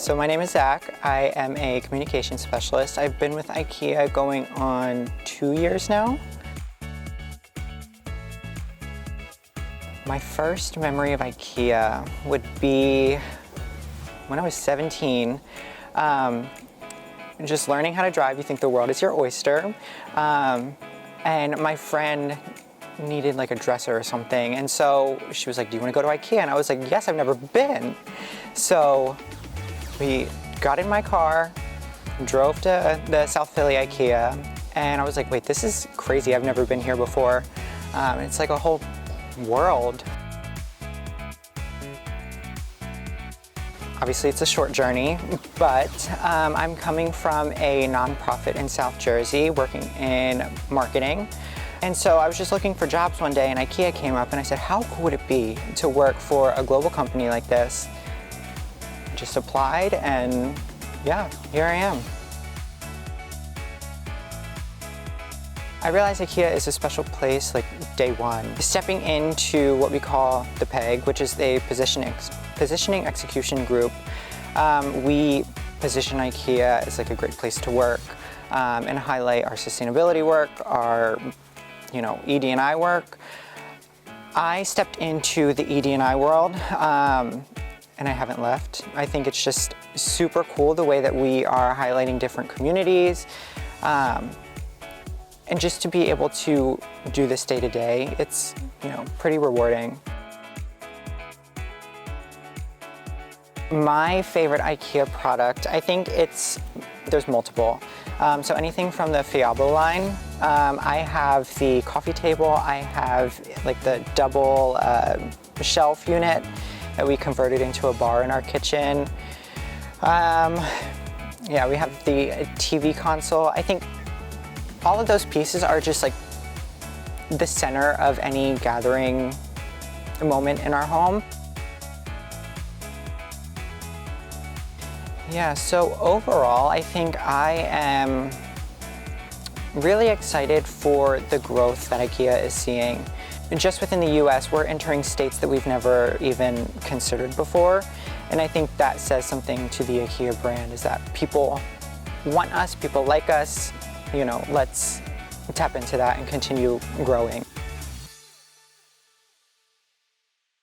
So my name is Zach. I am a communications specialist. I've been with IKEA going on 2 years now. My first memory of IKEA would be when I was 17. Just learning how to drive, you think the world is your oyster. And my friend needed like a dresser or something. And so she was like, do you want to go to IKEA? And I was like, yes, I've never been. So we got in my car, drove to the South Philly IKEA, and I was like, wait, this is crazy. I've never been here before. It's like a whole world. Obviously, it's a short journey, but I'm coming from a nonprofit in South Jersey working in marketing. And so I was just looking for jobs one day and IKEA came up and I said, how cool would it be to work for a global company like this? Just applied and yeah, here I am. I realized IKEA is a special place like day one. Stepping into what we call the PEG, which is a positioning execution group. We position IKEA as like a great place to work and highlight our sustainability work, our ED&I work. I stepped into the ED&I world and I haven't left. I think it's just super cool the way that we are highlighting different communities. And just to be able to do this day to day, it's pretty rewarding. My favorite IKEA product, I think there's multiple. So anything from the Fiabo line. I have the coffee table. I have like the double shelf unit that we converted into a bar in our kitchen. Yeah, we have the TV console. I think all of those pieces are just like the center of any gathering moment in our home. Yeah, so overall, I think I am really excited for the growth that IKEA is seeing. And just within the US, we're entering states that we've never even considered before. And I think that says something to the IKEA brand, is that people want us, people like us. Let's tap into that and continue growing.